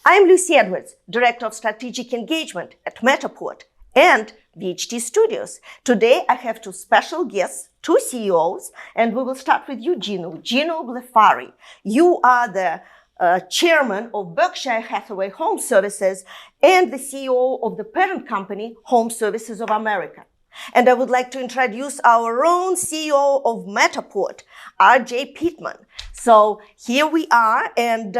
I'm Lucy Edwards, Director of Strategic Engagement at Matterport and VHT Studios. Today, I have two special guests, two CEOs, and we will start with you, Gino Blefari. You are the chairman of Berkshire Hathaway HomeServices and the CEO of the parent company, HomeServices of America. And I would like to introduce our own CEO of Matterport, RJ Pittman. So here we are, and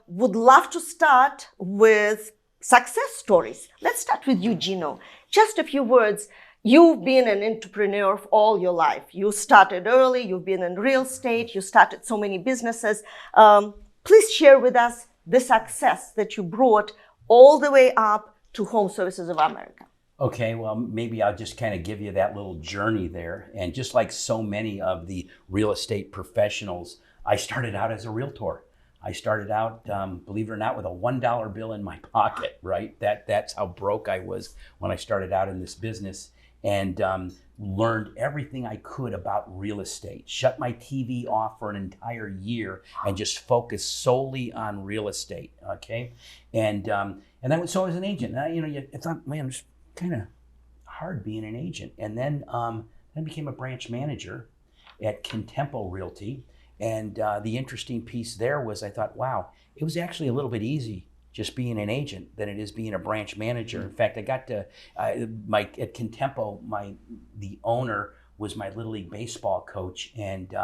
would love to start with success stories. Let's start with you, Gino. Just a few words. You've been an entrepreneur all your life. You started early, you've been in real estate, you started so many businesses. Please share with us the success that you brought all the way up to HomeServices of America. Okay, well, maybe I'll just kind of give you that little journey there. And just like so many of the real estate professionals, I started out as a realtor. I started out, believe it or not, with a $1 bill in my pocket, right? That's how broke I was when I started out in this business, and learned everything I could about real estate. Shut my TV off for an entire year and just focused solely on real estate, okay? And then, so I was an agent. And I thought, man, it's kind of hard being an agent. And then I became a branch manager at Contampo Realty. And the interesting piece there was I thought, wow, it was actually a little bit easy just being an agent than it is being a branch manager. In fact, I got to, at Contampo, the owner was my Little League baseball coach. And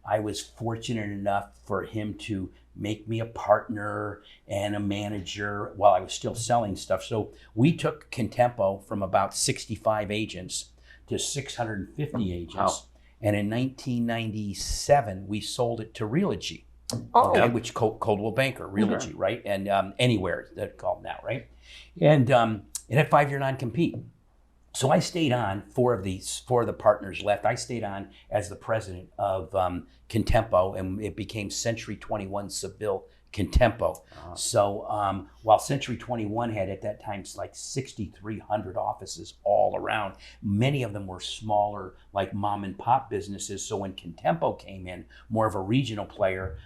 I was fortunate enough for him to make me a partner and a manager while I was still selling stuff. So we took Contampo from about 65 agents to 650 agents. Wow. And in 1997, we sold it to Realogy, okay, which Coldwell Banker, Realogy, right? And Anywhere, that's called now, right? And it had 5-year non-compete. So I stayed on, four of the partners left. I stayed on as the president of Contampo, and it became Century 21 Seville Contampo. So while Century 21 had at that time like 6,300 offices all around, many of them were smaller, like mom and pop businesses. So when Contampo came in, more of a regional player,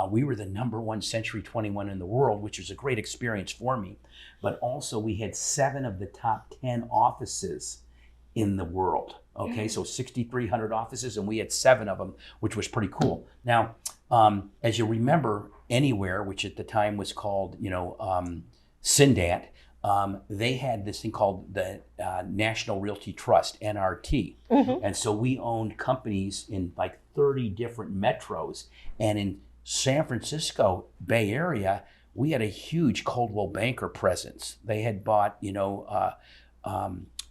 we were the #1 Century 21 in the world, which was a great experience for me. But also we had 7 of the top 10 offices in the world. Okay, so 6,300 offices, and we had 7 of them, which was pretty cool. Now, as you remember, Anywhere, which at the time was called, Cindat, they had this thing called the National Realty Trust, NRT. Mm-hmm. And so we owned companies in like 30 different metros. And in San Francisco Bay Area, we had a huge Coldwell Banker presence. They had bought,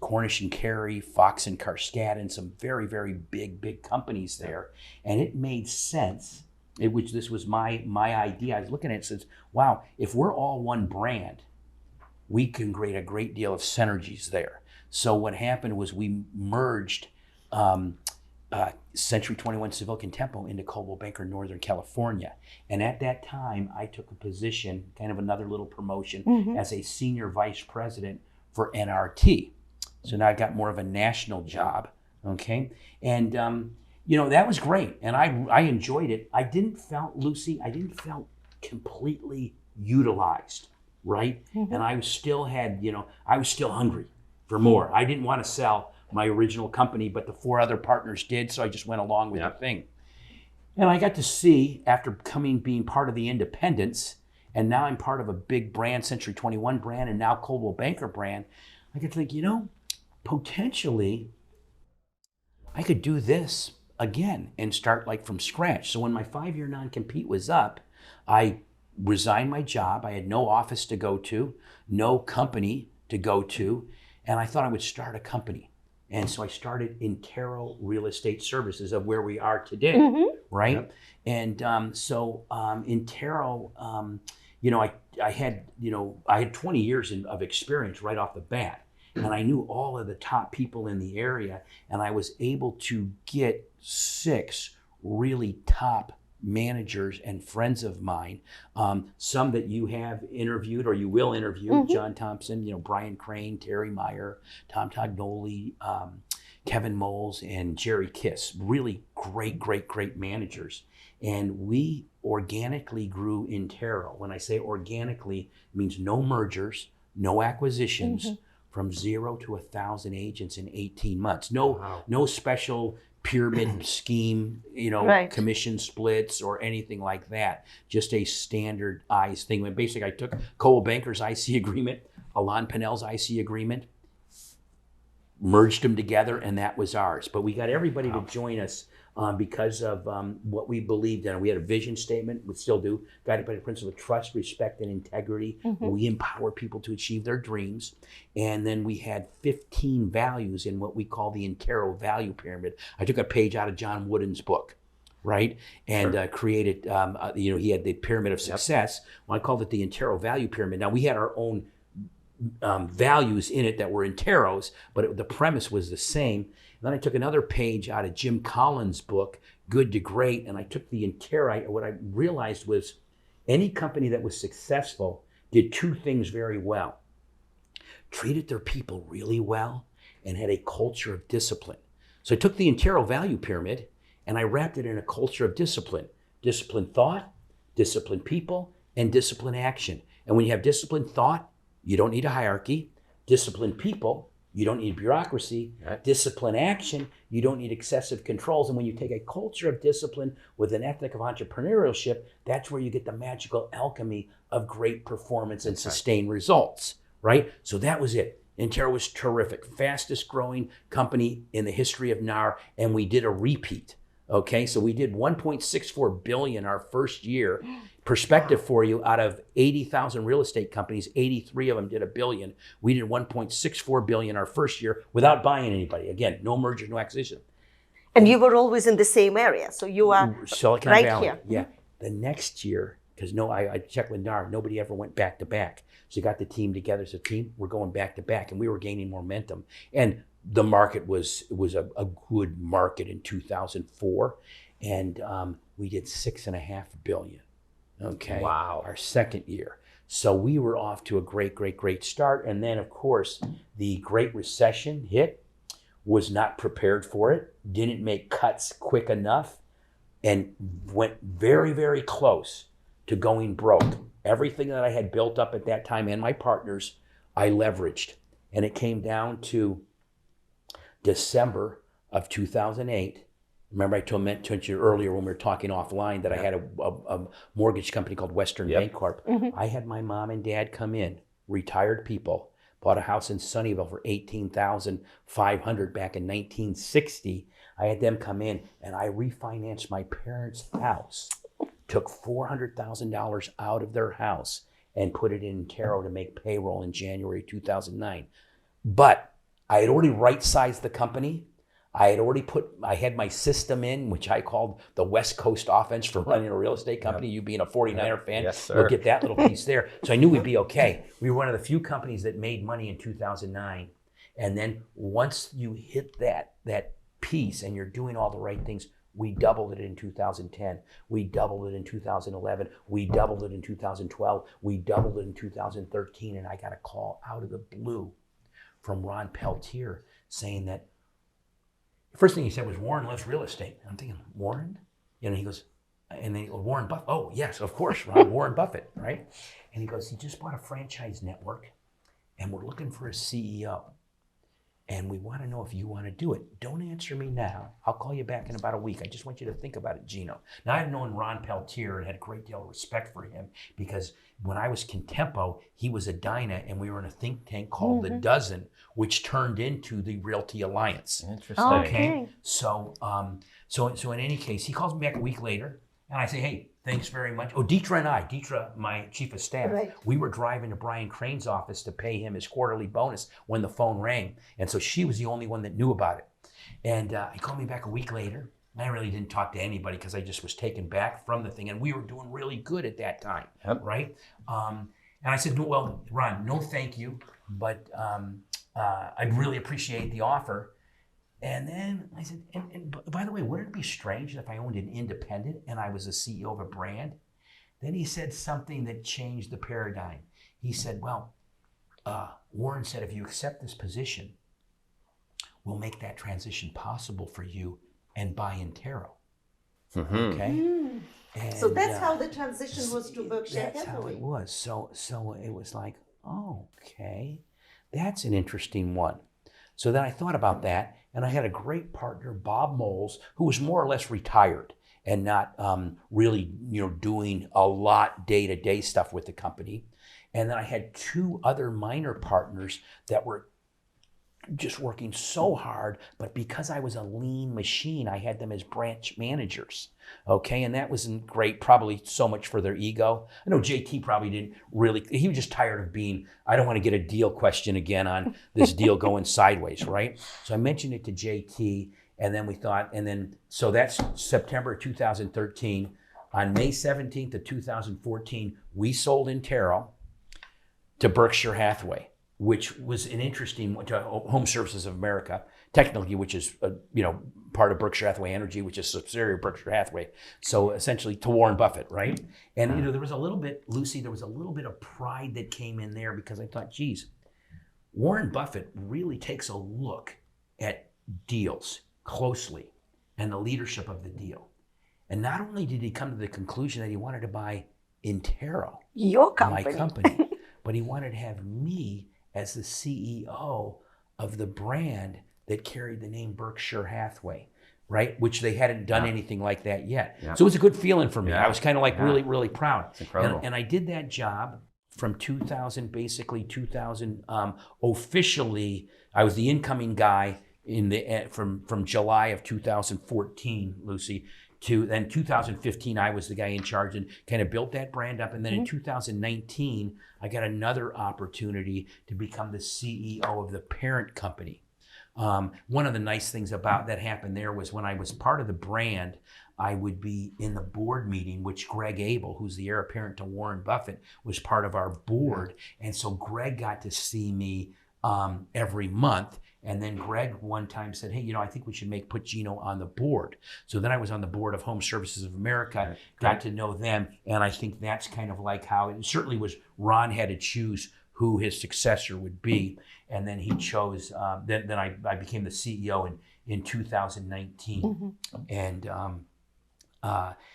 Cornish and Carey, Fox and Carskadden, some very, very big companies there. And it made sense. This was my idea. I was looking at it and says, wow, if we're all one brand, we can create a great deal of synergies there. So what happened was we merged Century 21 Seville Contampo into Coldwell Banker Northern California. And at that time, I took a position, kind of another little promotion, as a senior vice president for NRT. So now I got more of a national job, okay? And that was great, and I enjoyed it. I didn't felt completely utilized, right? Mm-hmm. And I still hungry for more. I didn't want to sell my original company, but the 4 other partners did, so I just went along with the thing. And I got to see, after being part of the independents, and now I'm part of a big brand, Century 21 brand, and now Coldwell Banker brand, I could think, potentially I could do this again and start like from scratch. So when my 5-year non-compete was up, I resigned my job. I had no office to go to, no company to go to, and I thought I would start a company. And so I started Untitled Real Estate Services, of where we are today, right? Yep. And so Untitled, I had 20 years of experience right off the bat. And I knew all of the top people in the area, and I was able to get 6 really top managers and friends of mine, some that you have interviewed or you will interview, John Thompson, Brian Crane, Terry Meyer, Tom Tognoli, Kevin Moles, and Jerry Kiss, really great managers. And we organically grew Intero. When I say organically, it means no mergers, no acquisitions, from 0 to 1,000 agents in 18 months. No special pyramid scheme, commission splits or anything like that. Just a standardized thing. When basically I took Coldwell Banker's IC agreement, Alain Pinnell's IC agreement, merged them together, and that was ours. But we got everybody to join us because of what we believed in. We had a vision statement, we still do, guided by the principle of trust, respect, and integrity. We empower people to achieve their dreams. And then we had 15 values in what we call the Intero value pyramid. I took a page out of John Wooden's book, right? And created, he had the pyramid of success. Well, I called it the Intero value pyramid. Now, we had our own values in it that were Interos, but the premise was the same. And then I took another page out of Jim Collins' book, Good to Great, and I took the Intero. What I realized was any company that was successful did two things very well. Treated their people really well and had a culture of discipline. So I took the Intero value pyramid and I wrapped it in a culture of discipline. Disciplined thought, disciplined people, and disciplined action. And when you have disciplined thought, you don't need a hierarchy. Disciplined people, you don't need bureaucracy. Disciplined action, you don't need excessive controls. And when you take a culture of discipline with an ethic of entrepreneurship, that's where you get the magical alchemy of great performance and sustained results, right? So that was it. Intero was terrific. Fastest growing company in the history of NAR, and we did a repeat. Okay, so we did 1.64 billion our first year. Perspective for you, out of 80,000 real estate companies, 83 of them did $1 billion. We did 1.64 billion our first year without buying anybody. Again, no merger, no acquisition. And you were always in the same area, so you are Silicon right Valley. here. Yeah. The next year, because I checked with NAR, nobody ever went back to back. So you got the team together as a team, we're going back to back, and we were gaining momentum. And the market was a good market in 2004, and we did $6.5 billion. Okay. Wow. Our second year. So we were off to a great start. And then, of course, the Great Recession hit, was not prepared for it, didn't make cuts quick enough, and went very close to going broke. Everything that I had built up at that time and my partners, I leveraged. And it came down to December of 2008. Remember I told you earlier when we were talking offline that I had a mortgage company called Western Bancorp. I had my mom and dad come in, retired people, bought a house in Sunnyvale for $18,500 back in 1960. I had them come in and I refinanced my parents' house, took $400,000 out of their house and put it in Intero to make payroll in January 2009. But I had already right-sized the company. I had my system in, which I called the West Coast offense for running a real estate company. You being a 49er fan, yes, sir. You'll get that little piece there. So I knew we'd be okay. We were one of the few companies that made money in 2009. And then once you hit that piece and you're doing all the right things, we doubled it in 2010. We doubled it in 2011. We doubled it in 2012. We doubled it in 2013. And I got a call out of the blue from Ron Peltier saying that, the first thing he said was, Warren loves real estate. I'm thinking, Warren? He goes, and then he goes, Warren Buffett. Oh, yes, of course, Ron, Warren Buffett, right? And he goes, he just bought a franchise network and we're looking for a CEO. And we want to know if you want to do it. Don't answer me now. I'll call you back in about a week. I just want you to think about it, Gino. Now, I've known Ron Peltier and had a great deal of respect for him because when I was Contampo, he was a Dyna and we were in a think tank called The Dozen, which turned into the Realty Alliance. Interesting. Okay. So in any case, he calls me back a week later and I say, hey, thanks very much. Oh, Deetra, my chief of staff, we were driving to Brian Crane's office to pay him his quarterly bonus when the phone rang. And so she was the only one that knew about it. And he called me back a week later. I really didn't talk to anybody because I just was taken back from the thing. And we were doing really good at that time, right? And I said, well, Ron, no thank you, but I really appreciate the offer. And then I said, and by the way, wouldn't it be strange if I owned an independent and I was the CEO of a brand? Then he said something that changed the paradigm. He said, well, Warren said, if you accept this position, we'll make that transition possible for you and buy Intero. Okay. And, So that's how the transition was to Berkshire That's how Hathaway. it was. So it was like, oh, okay, that's an interesting one. So then I thought about that, and I had a great partner, Bob Moles, who was more or less retired and not really, doing a lot day-to-day stuff with the company. And then I had two other minor partners that were just working so hard, but because I was a lean machine, I had them as branch managers. Okay, and that wasn't great, probably so much for their ego. I know JT probably didn't really, he was just tired of being, I don't want to get a deal question again on this deal going sideways, right? So I mentioned it to JT, and then we thought, so that's September 2013. On May 17th of 2014, we sold Intero to Berkshire Hathaway, which was an interesting one, to HomeServices of America, technically, which is part of Berkshire Hathaway Energy, which is a subsidiary of Berkshire Hathaway. So essentially to Warren Buffett, right? And there was a little bit, Lucy, there was a little bit of pride that came in there because I thought, geez, Warren Buffett really takes a look at deals closely and the leadership of the deal. And not only did he come to the conclusion that he wanted to buy Intero, your company, my company, but he wanted to have me as the CEO of the brand that carried the name Berkshire Hathaway, right? Which they hadn't done anything like that yet. Yeah. So it was a good feeling for me. I was kind of like really, really proud. It's incredible. And I did that job from 2000, officially, I was the incoming guy from July of 2014, Lucy, to then 2015, I was the guy in charge and kind of built that brand up. And then in 2019, I got another opportunity to become the CEO of the parent company. One of the nice things about that happened there was when I was part of the brand, I would be in the board meeting, which Greg Abel, who's the heir apparent to Warren Buffett, was part of our board. And so Greg got to see me every month. And then Greg one time said, hey, I think we should put Gino on the board. So then I was on the board of HomeServices of America, got to know them. And I think that's kind of like how it certainly was. Ron had to choose who his successor would be. And then he chose, then I became the CEO in 2019.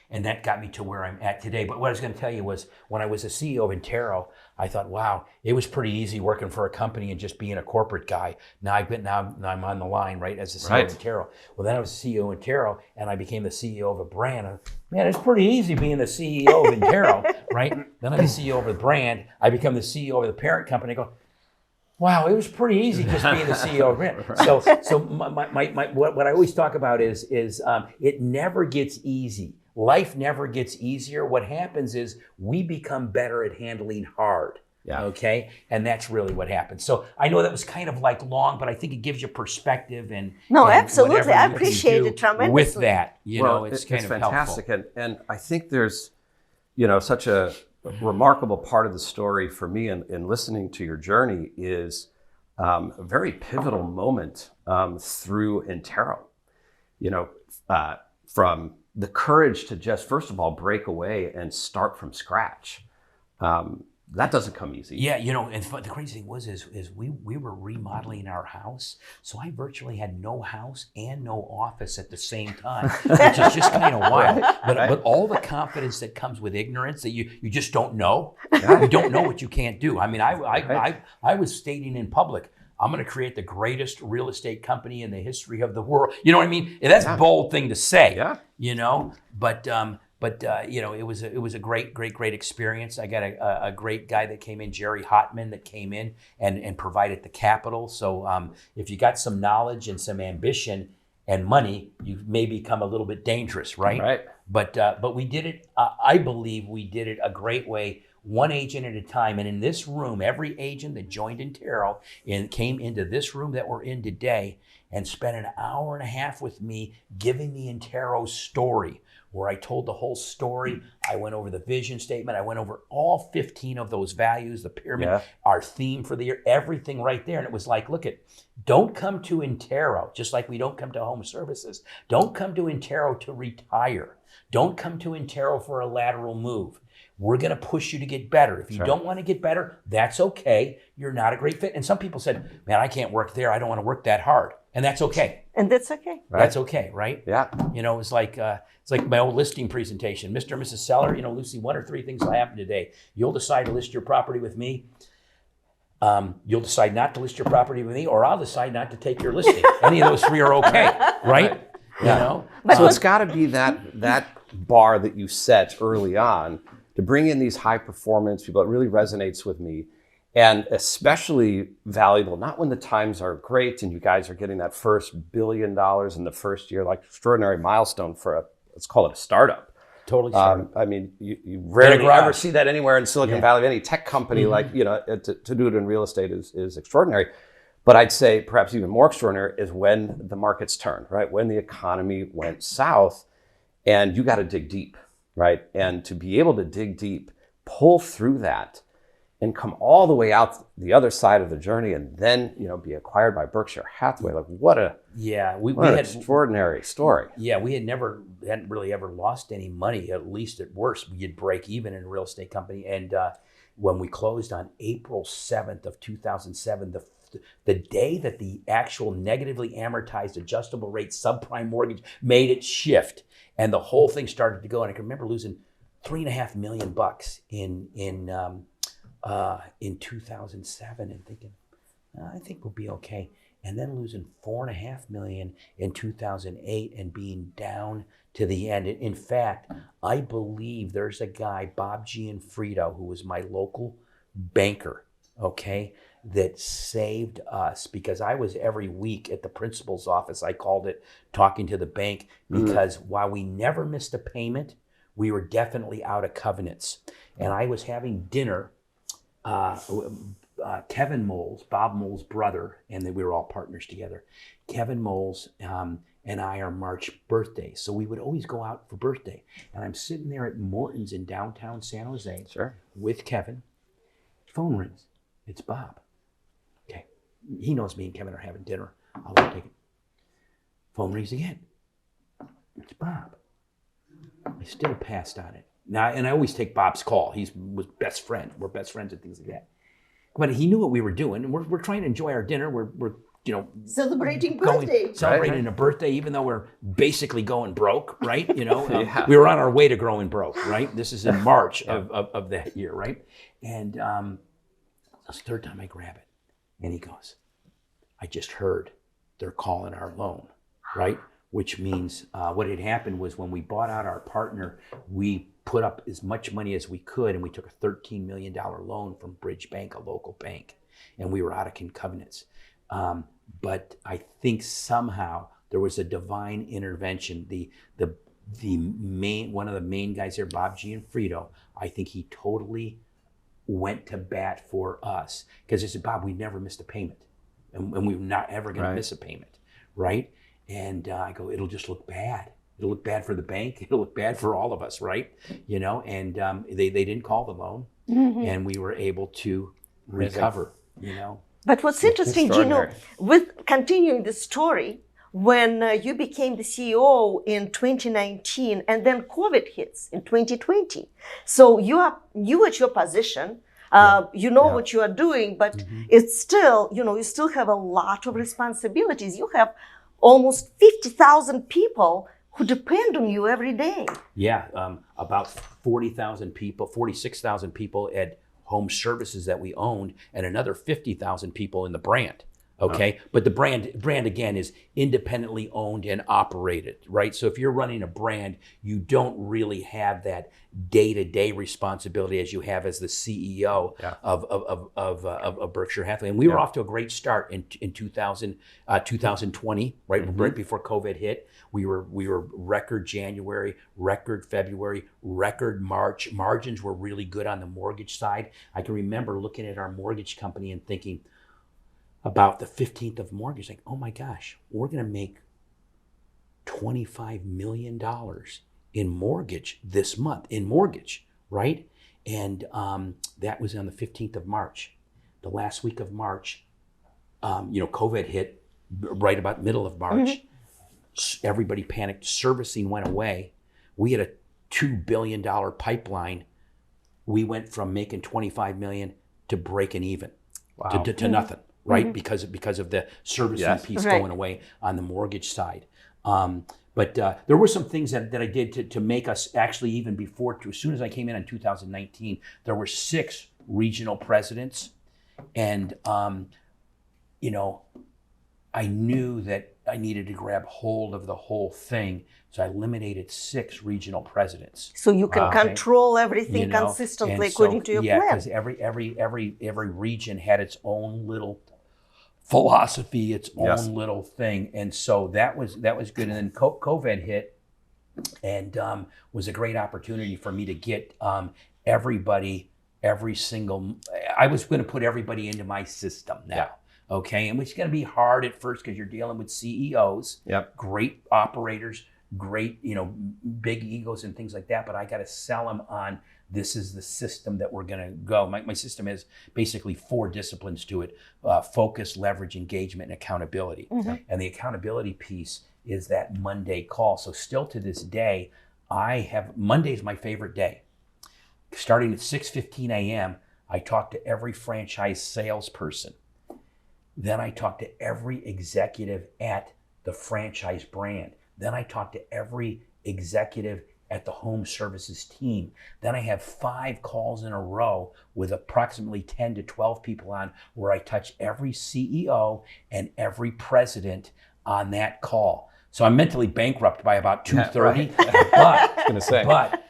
And that got me to where I'm at today. But what I was going to tell you was when I was the CEO of Intero, I thought, wow, it was pretty easy working for a company and just being a corporate guy. Now I'm on the line, right, as the CEO of Intero. Well, then I was the CEO of Intero, and I became the CEO of a brand. Man, it's pretty easy being the CEO of Intero, right? Then I'm the CEO of a brand. I become the CEO of the parent company. I go, wow, it was pretty easy just being the CEO of brand. So what I always talk about is it never gets easy. Life never gets easier. What happens is we become better at handling hard. Yeah. Okay. And that's really what happens. So I know that was kind of like long, but I think it gives you perspective and absolutely. I appreciate it tremendously. With that, it's kind of fantastic. Helpful. And I think there's, such a remarkable part of the story for me in listening to your journey is a very pivotal moment through Intero. From the courage to just, first of all, break away and start from scratch. That doesn't come easy. Yeah, and the crazy thing was we were remodeling our house, so I virtually had no house and no office at the same time, which is just kind of wild. But all the confidence that comes with ignorance, that you just don't know. You don't know what you can't do. I mean, I was stating in public, I'm going to create the greatest real estate company in the history of the world. You know what I mean? And that's a bold thing to say. Yeah. But it was a great experience. I got a great guy that came in, Jerry Hotman, that came in and provided the capital. So if you got some knowledge and some ambition and money, you may become a little bit dangerous, right? Right. But we did it. I believe we did it a great way. One agent at a time. And in this room, every agent that joined Intero came into this room that we're in today and spent an hour and a half with me giving the Intero story, where I told the whole story. I went over the vision statement. I went over all 15 of those values, the pyramid, our theme for the year, everything right there. And it was like, don't come to Intero, just like we don't come to HomeServices. Don't come to Intero to retire. Don't come to Intero for a lateral move. We're going to push you to get better. If you don't want to get better, that's okay. You're not a great fit. And some people said, man, I can't work there. I don't want to work that hard. And that's okay. And that's okay. Right. That's okay, right? Yeah. You know, it's like my old listing presentation. Mr. and Mrs. Seller, you know, Lucy, 1 or 3 things will happen today. You'll decide to list your property with me. You'll decide not to list your property with me, or I'll decide not to take your listing. Any of those 3 are okay, right? You know? But So it's got to be that bar that you set early on to bring in these high performance people. It really resonates with me. And especially valuable, not when the times are great and you guys are getting that first $1 billion in the first year, like extraordinary milestone for let's call it a startup. Totally startup. I mean, you rarely garage. ever see that anywhere in Silicon Valley. Any tech company, like, you know, to do it in real estate is extraordinary. But I'd say perhaps even more extraordinary is when the markets turn, right? When the economy went south and you got to dig deep, right? And to be able to dig deep, pull through that, and come all the way out the other side of the journey, and then, you know, be acquired by Berkshire Hathaway. Like, what an extraordinary story. Yeah, we hadn't really ever lost any money. At least at worst, we'd break even in a real estate company. And when we closed on April 7th of 2007, the day that the actual negatively amortized adjustable rate subprime mortgage made its shift, and the whole thing started to go. And I can remember losing $3.5 million in 2007 and thinking, I think we'll be okay. And then losing $4.5 million in 2008 and being down to the end. In fact, I believe there's a guy, Bob Gianfrido, who was my local banker, okay, that saved us, because I was every week at the principal's office, I called it, talking to the bank, because while we never missed a payment, we were definitely out of covenants. And I was having dinner, Kevin Moles, Bob Moles' brother, and then we were all partners together. Kevin Moles and I are March birthdays, so we would always go out for birthday. And I'm sitting there at Morton's in downtown San Jose with Kevin. Phone rings. It's Bob. Okay, he knows me and Kevin are having dinner. I'll take it. Phone rings again. It's Bob. I still passed on it. Now, and I always take Bob's call. He was best friend. We're best friends and things like that. But he knew what we were doing, and we're trying to enjoy our dinner. We're you know, celebrating birthday. Celebrating a birthday, even though we're basically going broke, right? You know, we were on our way to growing broke, right? This is in March of that year, right? And that's the third time I grab it, and he goes, I just heard they're calling our loan, right? Which means what had happened was when we bought out our partner, we put up as much money as we could, and we took a $13 million loan from Bridge Bank, a local bank, and we were out of covenants. But I think somehow there was a divine intervention. The main, one of the main guys there, Bob Gianfrido, I think he totally went to bat for us, because he said, Bob, we never missed a payment, and we were not ever going to miss a payment, right? And I go, it'll just look bad. It'll look bad for the bank. It'll look bad for all of us, right? You know, and they didn't call the loan, and we were able to recover, you know. But what's interesting, Gino, with continuing the story, when you became the CEO in 2019, and then COVID hits in 2020, so you at your position. You know what you are doing, but it's still, you know, you still have a lot of responsibilities. You have almost 50,000 people who depend on you every day. Yeah, about 40,000 people, 46,000 people at HomeServices that we owned, and another 50,000 people in the brand. Okay, but the brand again is independently owned and operated, right? So if you're running a brand, you don't really have that day-to-day responsibility as you have as the CEO of Berkshire Hathaway. And we were off to a great start in 2020, right before COVID hit. We were record January, record February, record March. Margins were really good on the mortgage side. I can remember looking at our mortgage company and thinking, about the 15th of mortgage, like, oh my gosh, we're going to make $25 million in mortgage this month, right? And that was on the 15th of March. The last week of March, COVID hit right about middle of March. Everybody panicked. Servicing went away. We had a $2 billion pipeline. We went from making $25 million to breaking even, to nothing. right? Because of the servicing piece going away on the mortgage side. But there were some things that I did to make us actually, even before, as soon as I came in 2019, there were 6 regional presidents. And, I knew that I needed to grab hold of the whole thing. So I eliminated 6 regional presidents. So you can control everything consistently according to your plan. Yeah, because every region had its own little philosophy, its own little thing. And so that was good. And then COVID hit, and was a great opportunity for me to get everybody, I was going to put everybody into my system now. Yeah. Okay, and it's going to be hard at first because you're dealing with CEOs, great operators, great, big egos and things like that. But I got to sell them on, this is the system that we're going to go. My system has basically 4 disciplines to it: focus, leverage, engagement, and accountability. And the accountability piece is that Monday call. So still to this day, Monday is my favorite day. Starting at 6:15 a.m., I talk to every franchise salesperson. Then I talk to every executive at the franchise brand. Then I talk to every executive at the HomeServices team. Then I have 5 calls in a row with approximately 10 to 12 people on, where I touch every CEO and every president on that call. So I'm mentally bankrupt by about 2:30. But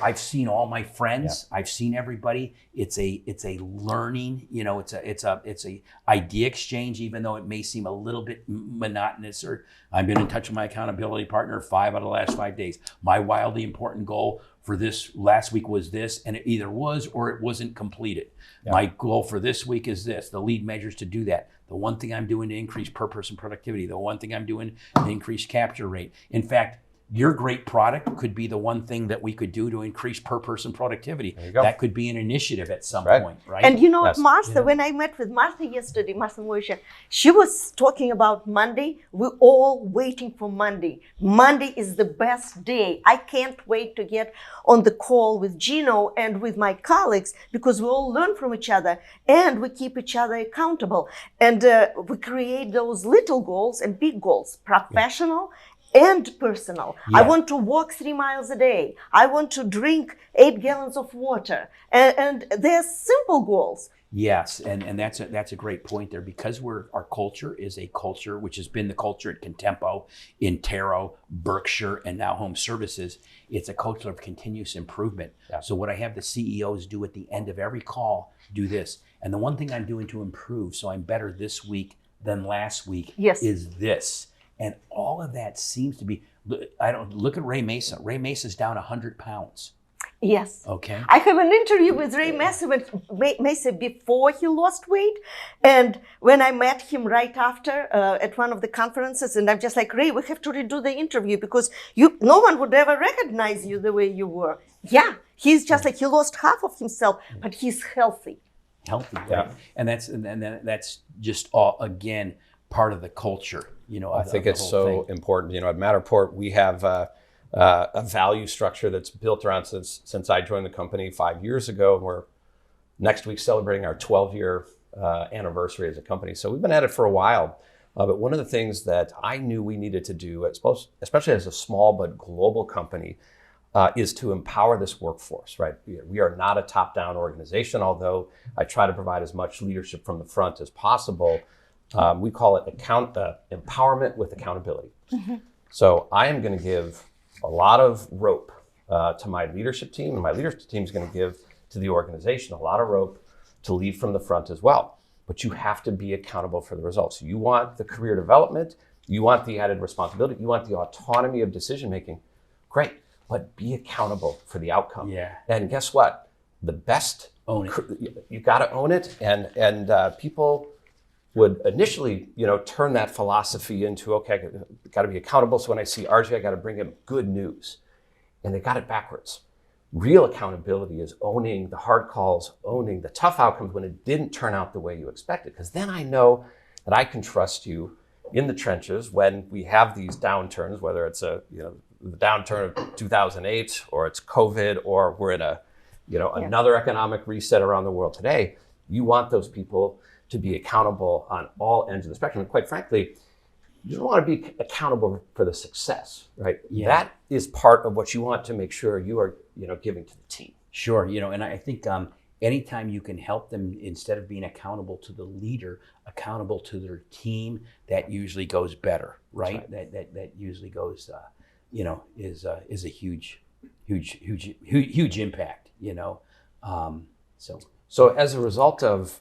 I've seen all my friends. I've seen everybody. It's a learning. It's a idea exchange, even though it may seem a little bit monotonous. Or I've been in touch with my accountability partner 5 out of the last 5 days. My wildly important goal for this last week was this, and it either was or it wasn't completed. My goal for this week is this. The lead measures to do that. The one thing I'm doing to increase per person productivity. The one thing I'm doing to increase capture rate. In fact, your great product could be the one thing that we could do to increase per person productivity. That could be an initiative at some point, right? And what, Martha, when I met with Martha yesterday, Martha Moisha, she was talking about Monday. We're all waiting for Monday. Monday is the best day. I can't wait to get on the call with Gino and with my colleagues, because we all learn from each other and we keep each other accountable. And we create those little goals and big goals, professional and personal. I want to walk 3 miles a day. I want to drink 8 gallons of water. And they're simple goals. Yes, and that's a great point there, because our culture is a culture which has been the culture at Contampo, Intero, Berkshire, and now HomeServices. It's a culture of continuous improvement. So what I have the CEOs do at the end of every call, do this. And the one thing I'm doing to improve, so I'm better this week than last week, is this. And all of that seems to be, look at Ray Mesa. Ray Mesa's down 100 pounds. Yes. Okay. I have an interview with Ray Mesa before he lost weight. And when I met him right after at one of the conferences, and I'm just like, Ray, we have to redo the interview because no one would ever recognize you the way you were. Yeah. He's just like, he lost half of himself, but he's healthy. Right? And that's just all, again, part of the culture. I think it's so important. At Matterport, we have a value structure that's built around since I joined the company 5 years ago. And we're next week celebrating our 12-year anniversary as a company. So we've been at it for a while. But one of the things that I knew we needed to do, especially as a small but global company, is to empower this workforce, right? We are not a top-down organization, although I try to provide as much leadership from the front as possible. We call it empowerment with accountability. So I am going to give a lot of rope to my leadership team, and my leadership team is going to give to the organization a lot of rope to lead from the front as well. But you have to be accountable for the results. You want the career development, you want the added responsibility, you want the autonomy of decision making. Great, but be accountable for the outcome. And guess what? The best, you got to own it, and people would initially, turn that philosophy into, okay, I got to be accountable. So when I see RJ, I got to bring him good news. And they got it backwards. Real accountability is owning the hard calls, owning the tough outcomes when it didn't turn out the way you expected. Because then I know that I can trust you in the trenches when we have these downturns, whether it's the downturn of 2008, or it's COVID, or we're in another economic reset around the world today. You want those people to be accountable on all ends of the spectrum. And quite frankly, you don't want to be accountable for the success, right? Yeah. That is part of what you want to make sure you are, giving to the team. Sure, and I think anytime you can help them, instead of being accountable to the leader, accountable to their team, that usually goes better, right? That usually goes, is a huge impact, So as a result of,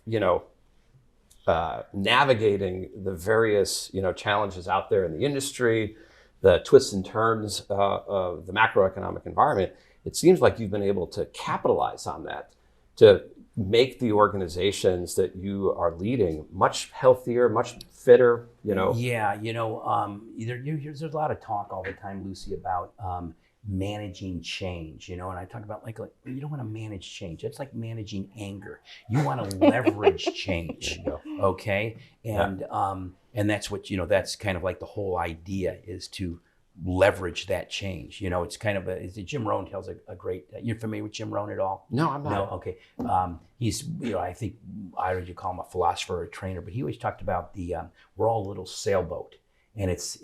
navigating the various, challenges out there in the industry, the twists and turns of the macroeconomic environment, it seems like you've been able to capitalize on that to make the organizations that you are leading much healthier, much fitter, Yeah, there's a lot of talk all the time, Lucy, about managing change, and I talk about like you don't want to manage change. It's like managing anger. You want to leverage change, okay? And that's what, that's kind of like the whole idea, is to leverage that change. It's kind of Jim Rohn tells a great, you're familiar with Jim Rohn at all? No, I'm not. No, okay. He's, I think, I don't know if you call him a philosopher or a trainer, but he always talked about we're all a little sailboat, and it's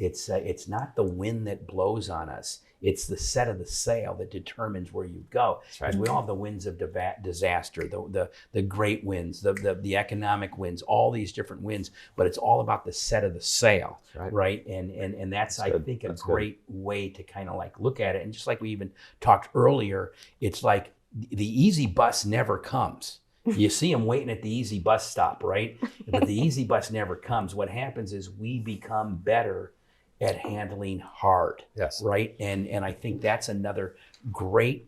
not the wind that blows on us. It's the set of the sail that determines where you go. That's right. Because we all have the winds of disaster, the great winds, the economic winds, all these different winds, but it's all about the set of the sail, right? And that's I think, a great way to kind of like look at it. And just like we even talked earlier, it's like the easy bus never comes. You see them waiting at the easy bus stop, right? But the easy bus never comes. What happens is we become better at handling hard, right? And I think that's another great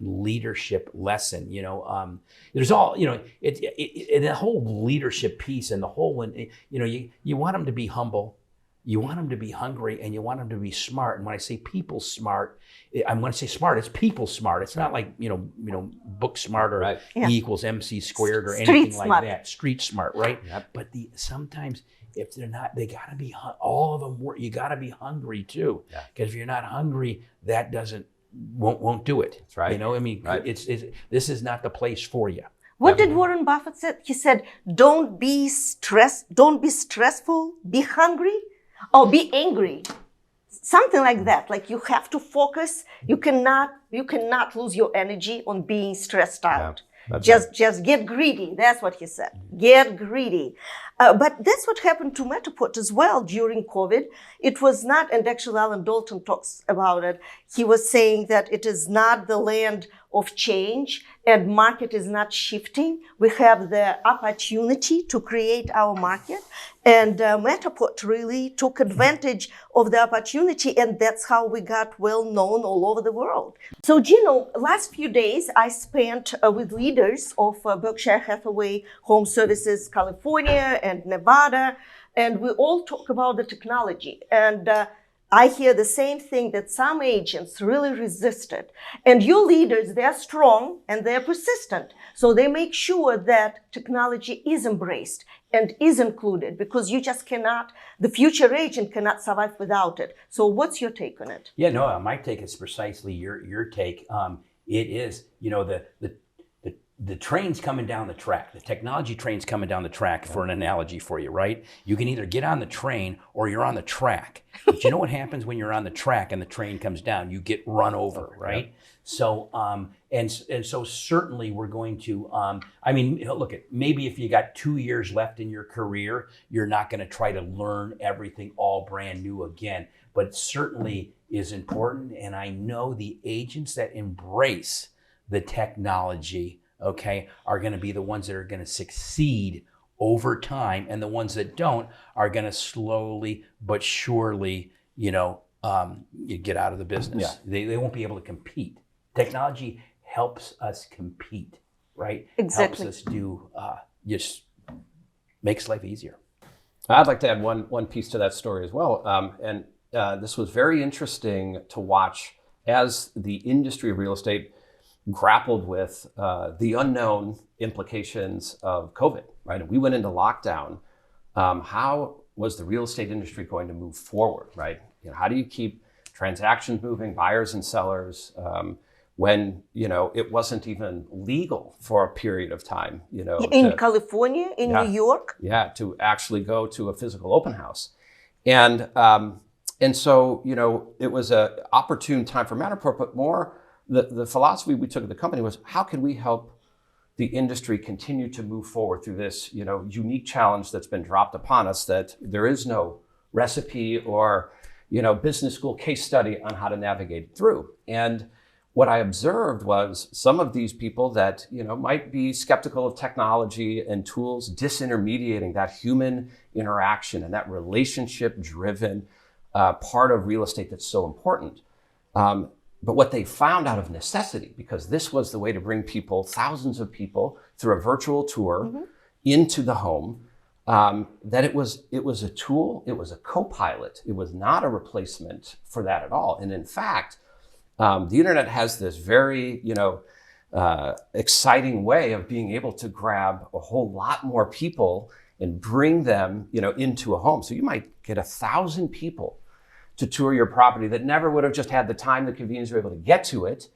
leadership lesson. There's all, the whole leadership piece and the whole one, you want them to be humble, you want them to be hungry, and you want them to be smart. And when I say people smart, I'm going to say smart, it's people smart. It's not like, book smart or E equals MC squared or anything like that. Street smart, right? Yep. But sometimes, if they're not, they gotta be, all of them, you gotta be hungry too. Because if you're not hungry, that won't do it. That's right. This is not the place for you. What did Warren Buffett say? He said, don't be stressful, be hungry, or be angry. Something like that. Like you have to focus. You cannot lose your energy on being stressed out. Just get greedy. That's what he said. Get greedy. But that's what happened to Matterport as well during COVID. It was not, and actually Alan Dalton talks about it. He was saying that it is not the land of change and market is not shifting. We have the opportunity to create our market. And Matterport really took advantage of the opportunity, and that's how we got well known all over the world. So, Gino, last few days I spent with leaders of Berkshire Hathaway, HomeServices, California and Nevada, and we all talk about the technology. And I hear the same thing, that some agents really resisted. And your leaders, they're strong and they're persistent. So they make sure that technology is embraced and is included, because you just cannot, the future agent cannot survive without it. So what's your take on it? Yeah, no, my take is precisely your take. It is, the train's coming down the track. The technology train's coming down the track, for an analogy for you, right? You can either get on the train or you're on the track. But you know what happens when you're on the track and the train comes down? You get run over, right? Yep. So, and so certainly we're going to, look, maybe if you got 2 years left in your career, you're not going to try to learn everything all brand new again. But it certainly is important. And I know the agents that embrace the technology, are going to be the ones that are going to succeed over time, and the ones that don't are going to slowly but surely, you get out of the business. Yeah. They won't be able to compete. Technology helps us compete, right? Exactly. Helps us do, just makes life easier. I'd like to add one piece to that story as well. This was very interesting to watch as the industry of real estate grappled with the unknown implications of COVID, right? And we went into lockdown. How was the real estate industry going to move forward, right? How do you keep transactions moving, buyers and sellers, when, it wasn't even legal for a period of time, In California, in New York? Yeah, to actually go to a physical open house. And so, it was an opportune time for Matterport, but more the philosophy we took of the company was, how can we help the industry continue to move forward through this, unique challenge that's been dropped upon us, that there is no recipe or, business school case study on how to navigate through. And what I observed was some of these people that, might be skeptical of technology and tools, disintermediating that human interaction and that relationship-driven part of real estate that's so important. But what they found out of necessity, because this was the way to bring people, thousands of people, through a virtual tour into the home, that it was a tool, it was a co-pilot. It was not a replacement for that at all. And in fact, the internet has this very, exciting way of being able to grab a whole lot more people and bring them, into a home. So you might get 1,000 people to tour your property that never would have just had the time, the convenience, or able to get to it.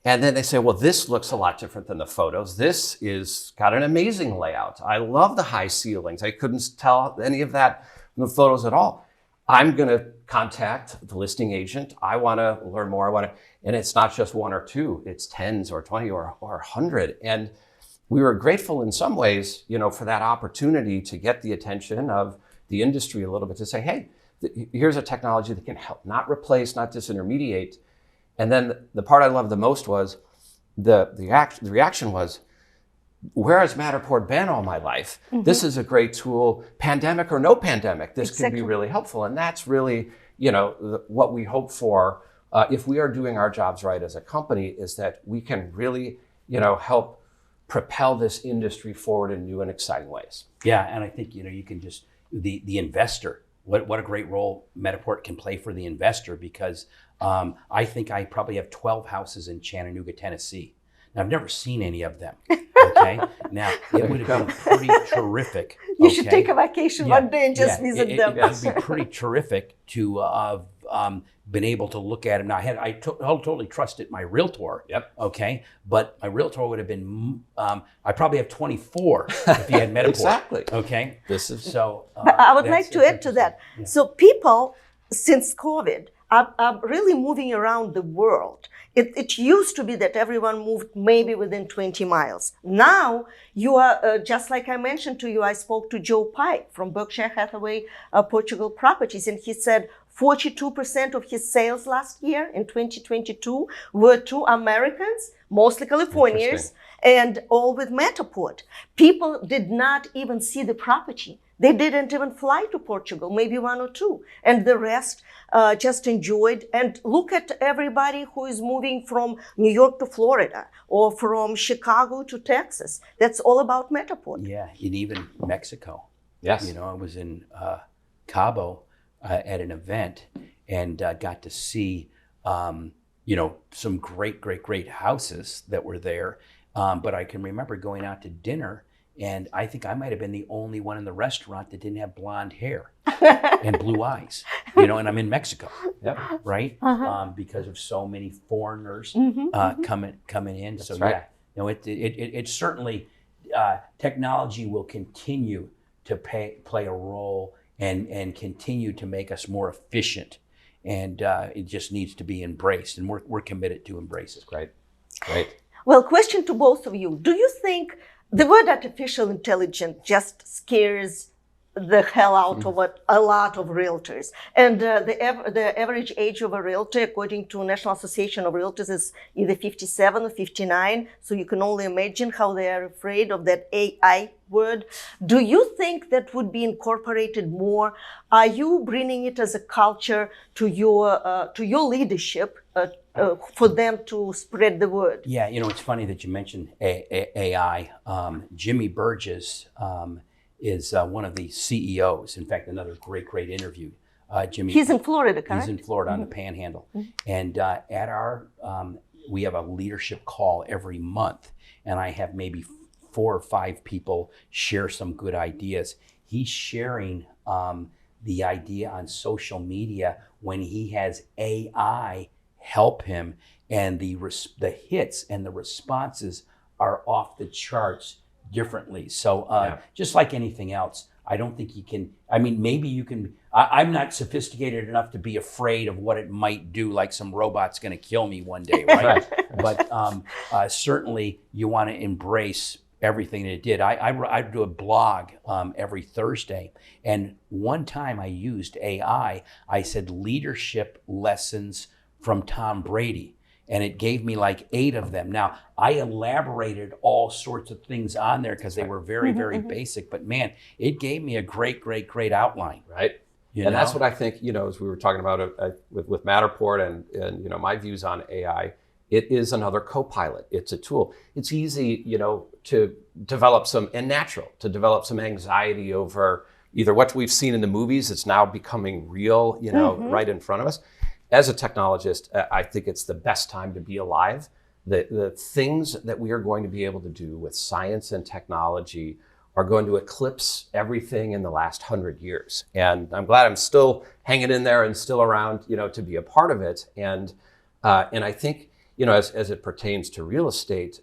And then they say, well, this looks a lot different than the photos. This is got an amazing layout. I love the high ceilings. I couldn't tell any of that from the photos at all. I'm going to contact the listing agent. I want to learn more. And it's not just one or two, it's tens or 20 or 100. And we were grateful in some ways, for that opportunity to get the attention of the industry a little bit, to say, hey, here's a technology that can help, not replace, not disintermediate. And then the part I loved the most was the reaction was, where has Matterport been all my life? This is a great tool, pandemic or no pandemic. This could be really helpful. And that's really, what we hope for if we are doing our jobs right as a company, is that we can really, help propel this industry forward in new and exciting ways. Yeah, and I think, you can just, the investor, what a great role Matterport can play for the investor, because I think I probably have 12 houses in Chattanooga, Tennessee. Now, I've never seen any of them. Okay. Now, it would have been pretty terrific. You should take a vacation one day and just visit them. It would be pretty terrific to have been able to look at them. Now, I totally trusted my realtor. Yep. Okay. But my realtor would have been, I probably have 24 if he had Matterport. Exactly. Okay. This is so. But I would like to add to that. Yeah. So people, since COVID, are really moving around the world. It used to be that everyone moved maybe within 20 miles. Now you are, just like I mentioned to you, I spoke to Joe Pike from Berkshire Hathaway Portugal Properties, and he said 42% of his sales last year in 2022 were to Americans, mostly Californians, and all with Matterport. People did not even see the property. They didn't even fly to Portugal, maybe one or two. And the rest just enjoyed. And look at everybody who is moving from New York to Florida or from Chicago to Texas. That's all about Matterport. Yeah, and even Mexico. Yes. I was in Cabo at an event and got to see, some great houses that were there. But I can remember going out to dinner, and I think I might have been the only one in the restaurant that didn't have blonde hair and blue eyes, and I'm in Mexico, right? Because of so many foreigners coming in. That's so right. Yeah, it certainly, technology will continue to play a role and continue to make us more efficient. And it just needs to be embraced, and we're committed to embrace it. Great. Well, question to both of you. Do you think the word artificial intelligence just scares the hell out of a lot of realtors? And the average age of a realtor, according to National Association of Realtors, is either 57 or 59. So you can only imagine how they are afraid of that AI word. Do you think that would be incorporated more? Are you bringing it as a culture to your leadership for them to spread the word? Yeah, it's funny that you mentioned AI. Jimmy Burgess is one of the CEOs. In fact, another great interview. Jimmy. He's in Florida, correct? He's in Florida on the Panhandle. And at our, we have a leadership call every month, and I have maybe 4 or 5 people share some good ideas. He's sharing the idea on social media when he has AI help him and the hits and the responses are off the charts differently. So just like anything else, I don't think you can, I mean, maybe you can, I'm not sophisticated enough to be afraid of what it might do, like some robot's going to kill me one day, right? But certainly you want to embrace everything that it did. I do a blog every Thursday, and one time I used AI. I said leadership lessons from Tom Brady, and it gave me like 8 of them. Now, I elaborated all sorts of things on there because they were very, very basic, but man, it gave me a great outline. Right. And that's what I think, you know, as we were talking about with Matterport and, you know, my views on AI, it is another co-pilot. It's a tool. It's easy, you know, to develop some anxiety over either what we've seen in the movies, it's now becoming real, you know, right in front of us. As a technologist, I think it's the best time to be alive. The things that we are going to be able to do with science and technology are going to eclipse everything in the last 100 years. And I'm glad I'm still hanging in there and still around, you know, to be a part of it. And I think, you know, as it pertains to real estate,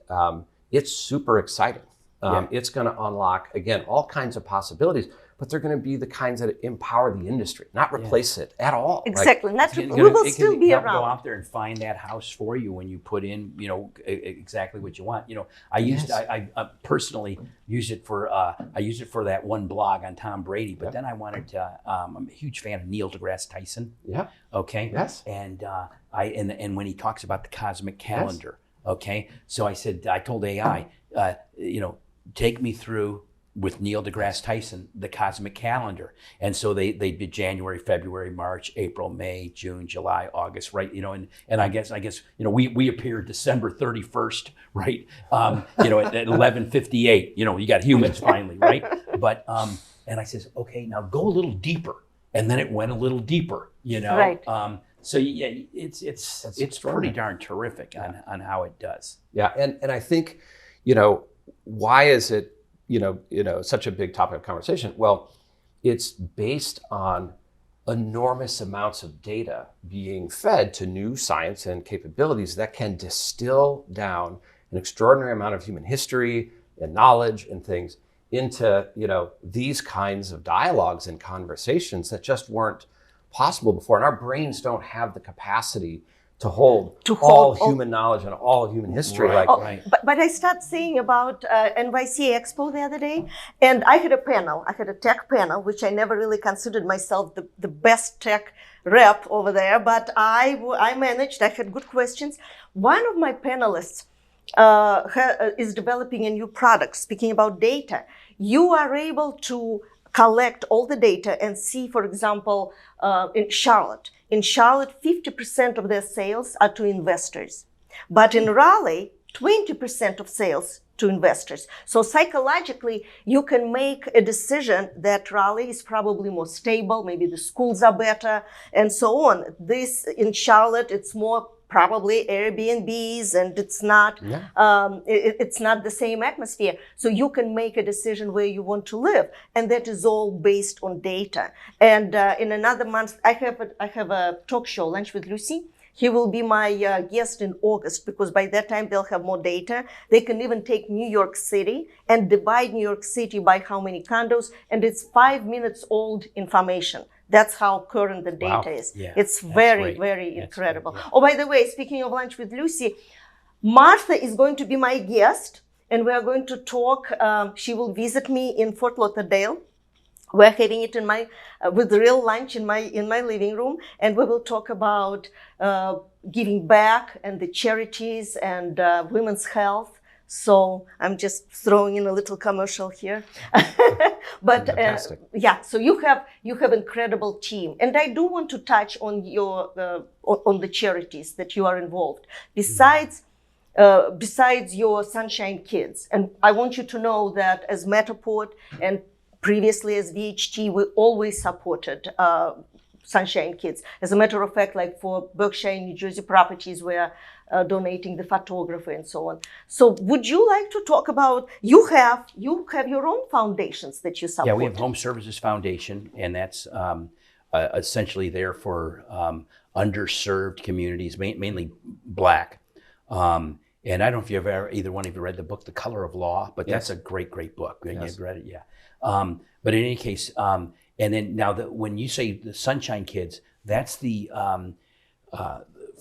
it's super exciting. It's going to unlock, again, all kinds of possibilities, but they're going to be the kinds that empower the industry, not replace it at all. Exactly. Like, we will still be around. Go out there and find that house for you when you put in, you know, exactly what you want. You know, I personally use it for that one blog on Tom Brady, but then I wanted to. I'm a huge fan of Neil deGrasse Tyson. Yeah. Okay. Yes. And and when he talks about the cosmic calendar. Yes. Okay. So I told AI, you know, take me through, with Neil deGrasse Tyson, the cosmic calendar. And so they did January, February, March, April, May, June, July, August, right? You know, and I guess, you know, we appeared December 31st, right? You know, at 11:58, you know, you got humans finally, right? But, and I says, okay, now go a little deeper. And then it went a little deeper, you know? Right. So yeah, it's pretty darn terrific on how it does. Yeah, and I think, you know, why is it, you know, such a big topic of conversation? Well, it's based on enormous amounts of data being fed to new science and capabilities that can distill down an extraordinary amount of human history and knowledge and things into, you know, these kinds of dialogues and conversations that just weren't possible before. And our brains don't have the capacity to hold all human knowledge and all human history. Right. But I started saying about NYC Expo the other day, and I had a panel. I had a tech panel, which I never really considered myself the best tech rep over there, but I managed. I had good questions. One of my panelists is developing a new product. Speaking about data, you are able to collect all the data and see, for example, in Charlotte, 50% of their sales are to investors. But in Raleigh, 20% of sales to investors. So psychologically, you can make a decision that Raleigh is probably more stable, maybe the schools are better, and so on. This, in Charlotte, it's more probably Airbnbs, and it's not it's not the same atmosphere. So you can make a decision where you want to live, and that is all based on data. And in another month, I have a talk show, Lunch with Lucy. He will be my guest in August, because by that time they'll have more data. They can even take New York City and divide New York City by how many condos, and it's 5 minutes old information. That's how current the data is. Yeah, it's very, very incredible. Great, yeah. Oh, by the way, speaking of Lunch with Lucy, Martha is going to be my guest, and we are going to talk. She will visit me in Fort Lauderdale. We're having it in my with real lunch in my living room, and we will talk about giving back and the charities and women's health. So I'm just throwing in a little commercial here. But yeah, so you have incredible team, and I do want to touch on your on the charities that you are involved. Besides your Sunshine Kids, and I want you to know that as Matterport and previously as VHT, we always supported Sunshine Kids. As a matter of fact, like for Berkshire and New Jersey properties, we're donating the photographer and so on. So would you like to talk about, you have your own foundations that you support? Yeah, we have HomeServices Foundation, and that's essentially there for underserved communities, mainly Black. And I don't know if you've ever, either one of you read the book, The Color of Law, but that's a great book. Yes. You've read it, yeah. But in any case, and then now when you say the Sunshine Kids, that's the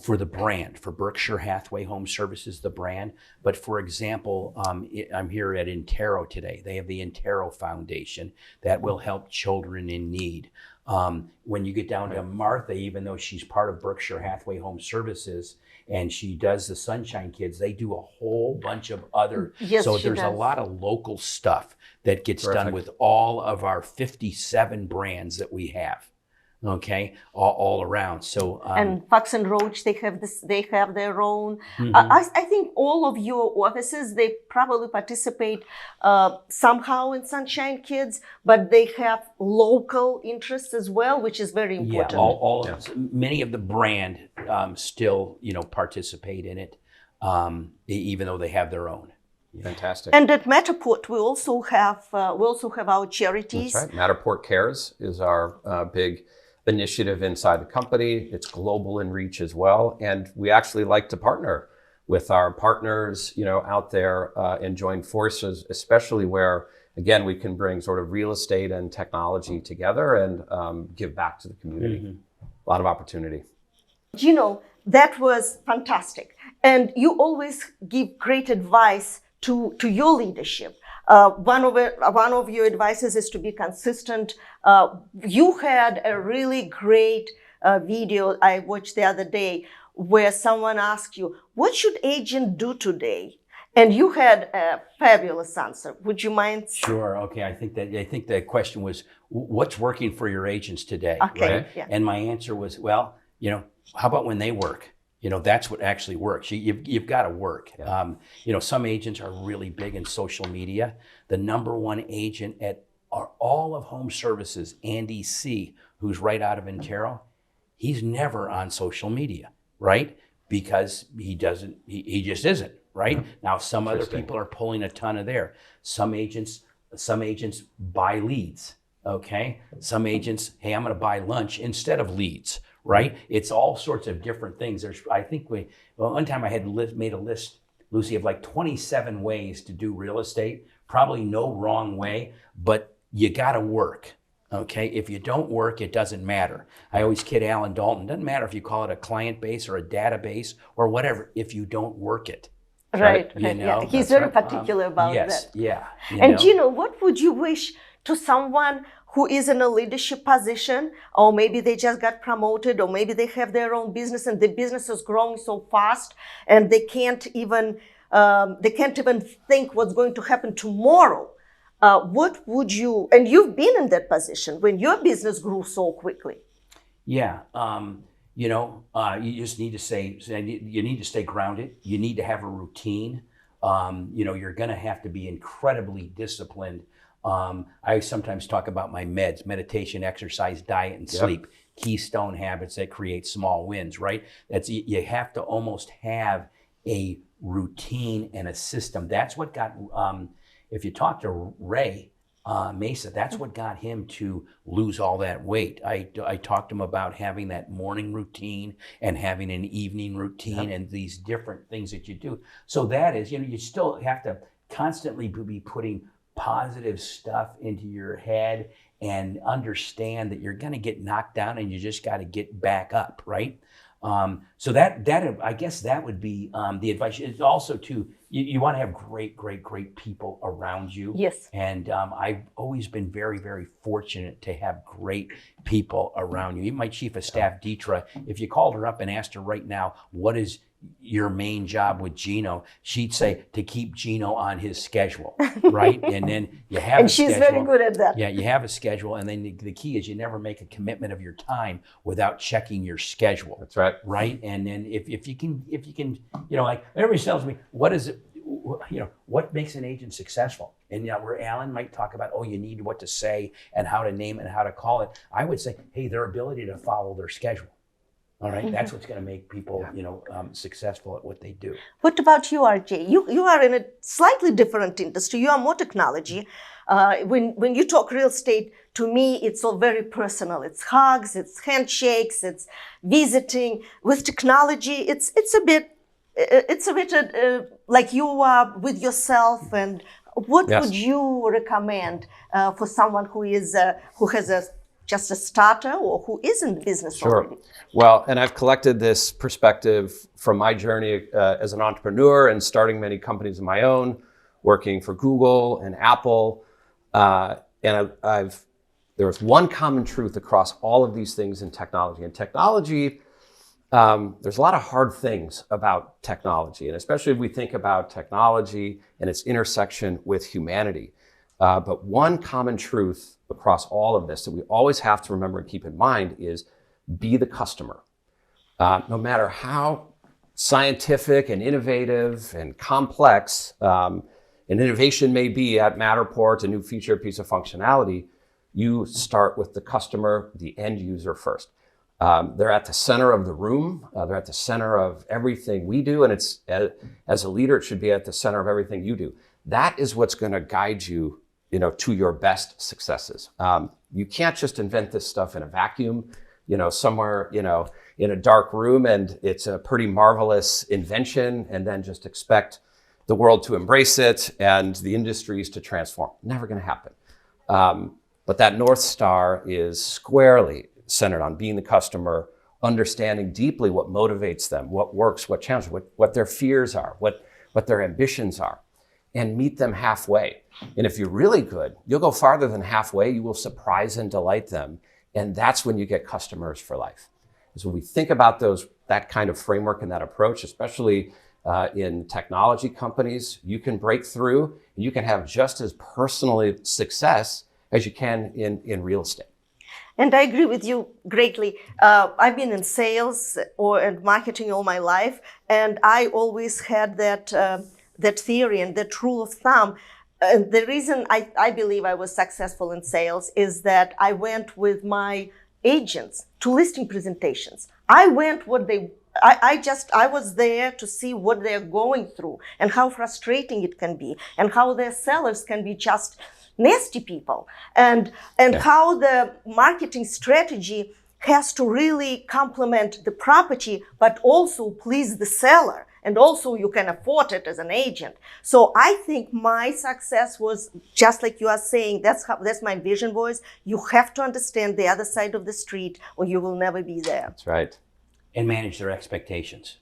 for the brand, for Berkshire Hathaway HomeServices, the brand. But for example, I'm here at Intero today. They have the Intero Foundation that will help children in need. When you get down to Martha, even though she's part of Berkshire Hathaway HomeServices and she does the Sunshine Kids, they do a whole bunch of other. Yes, so she there's a does. lot of local stuff that gets done Terrific. with all of our 57 brands that we have. Okay, all around. So and Fox and Roach, they have this. They have their own. Mhm. I think all of your offices, they probably participate somehow in Sunshine Kids, but they have local interests as well, which is very important. Yeah, all many of the brand still, participate in it, even though they have their own. Fantastic. And at Matterport, we also have our charities. That's right. Matterport Cares is our big initiative inside the company. It's global in reach as well. And we actually like to partner with our partners, out there and join forces, especially where, again, we can bring sort of real estate and technology together and give back to the community. Mm-hmm. A lot of opportunity. Gino, that was fantastic. And you always give great advice to your leadership. One of your advices is to be consistent. You had a really great video I watched the other day where someone asked you, what should agent do today? And you had a fabulous answer. Would you mind? Sure. Okay. I think the question was, what's working for your agents today? Okay. Right? Yeah. And my answer was, well, how about when they work? That's what actually works. You've got to work. Yeah. Some agents are really big in social media. The number one agent at all of HomeServices, Andy C., who's right out of Intero, he's never on social media, right? Because he just isn't, right? Yeah. Now, some other Interesting. people are pulling a ton of there. Some agents buy leads, okay? Some agents, hey, I'm going to buy lunch instead of leads. Right? It's all sorts of different things. One time I had made a list, Lucy, of like 27 ways to do real estate. Probably no wrong way, but you got to work. Okay? If you don't work, it doesn't matter. I always kid Alan Dalton, doesn't matter if you call it a client base or a database or whatever, if you don't work it. Right. Yeah. He's very particular about yes, that. Yeah. And Gino, what would you wish to someone who is in a leadership position, or maybe they just got promoted, or maybe they have their own business and the business is growing so fast and they can't even think what's going to happen tomorrow? What would you, and you've been in that position when your business grew so quickly. Yeah. You just need to stay grounded. You need to have a routine. You're going to have to be incredibly disciplined. I sometimes talk about my meds: meditation, exercise, diet, and sleep. Keystone habits that create small wins, right? You have to almost have a routine and a system. That's what got, if you talk to Ray Mesa, that's what got him to lose all that weight. I talked to him about having that morning routine and having an evening routine and these different things that you do. So that is, you still have to constantly be putting positive stuff into your head and understand that you're going to get knocked down and you just got to get back up, right? So that I guess that would be the advice. It's also you want to have great people around you. Yes. And I've always been very, very fortunate to have great people around you. Even my chief of staff, Deetra, if you called her up and asked her right now, what is your main job with Gino, she'd say to keep Gino on his schedule, right? And then you have And a she's schedule. very good at that. Yeah, you have a schedule, and then the key is you never make a commitment of your time without checking your schedule. That's right. Right? And then if you can, like everybody tells me, what makes an agent successful? And where Alan might talk about, you need what to say and how to name it and how to call it, I would say, hey, their ability to follow their schedule. All right, that's what's going to make people, successful at what they do. What about you, RJ? You are in a slightly different industry. You are more technology. When you talk real estate, to me, it's all very personal. It's hugs, it's handshakes, it's visiting. With technology, it's a bit like you are with yourself. And what would you recommend for someone who has just a starter or who is in the business already? Well, and I've collected this perspective from my journey as an entrepreneur and starting many companies of my own, working for Google and Apple. And there was one common truth across all of these things in technology. And technology, there's a lot of hard things about technology, and especially if we think about technology and its intersection with humanity. But one common truth across all of this that we always have to remember and keep in mind is be the customer. No matter how scientific and innovative and complex an innovation may be at Matterport, a new feature, piece of functionality, you start with the customer, the end user first. They're at the center of the room. They're at the center of everything we do. And it's, as a leader, it should be at the center of everything you do. That is what's going to guide you, to your best successes. You can't just invent this stuff in a vacuum, somewhere, in a dark room, and it's a pretty marvelous invention, and then just expect the world to embrace it and the industries to transform. Never going to happen. But that North Star is squarely centered on being the customer, understanding deeply what motivates them, what works, what challenges, what their fears are, what their ambitions are, and meet them halfway. And if you're really good, you'll go farther than halfway. You will surprise and delight them. And that's when you get customers for life. So when we think about that kind of framework and that approach, especially in technology companies, you can break through and you can have just as personal success as you can in real estate. And I agree with you greatly. I've been in sales and marketing all my life, and I always had that theory and that rule of thumb. The reason I believe I was successful in sales is that I went with my agents to listing presentations. I was there to see what they're going through and how frustrating it can be and how their sellers can be just nasty people, and how the marketing strategy has to really complement the property, but also please the seller. And also you can afford it as an agent. So I think my success was just like you are saying, that's my vision voice. You have to understand the other side of the street or you will never be there. That's right. And manage their expectations.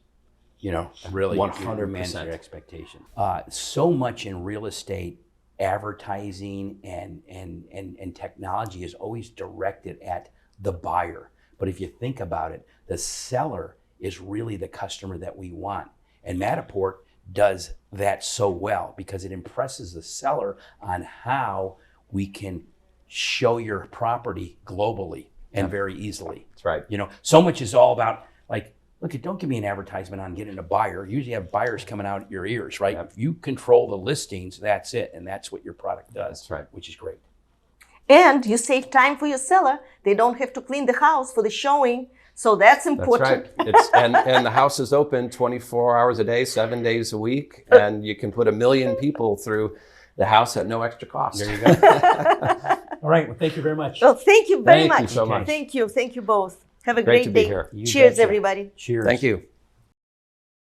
Really 100% manage their expectations. So much in real estate, advertising and technology is always directed at the buyer. But if you think about it, the seller is really the customer that we want. And Matterport does that so well because it impresses the seller on how we can show your property globally and very easily. That's right. So much is all about look, don't give me an advertisement on getting a buyer. You usually have buyers coming out your ears, right? If you control the listings, that's it. And that's what your product does. That's right. Which is great. And you save time for your seller. They don't have to clean the house for the showing. So that's important. That's right. And the house is open 24 hours a day, 7 days a week. And you can put 1 million people through the house at no extra cost. There you go. All right. Well, thank you very much. Well, thank you very much. Thank you so much. Thank you. Thank you both. Have a Great great to be day. here. You Cheers, betcha. everybody. Cheers. Thank you.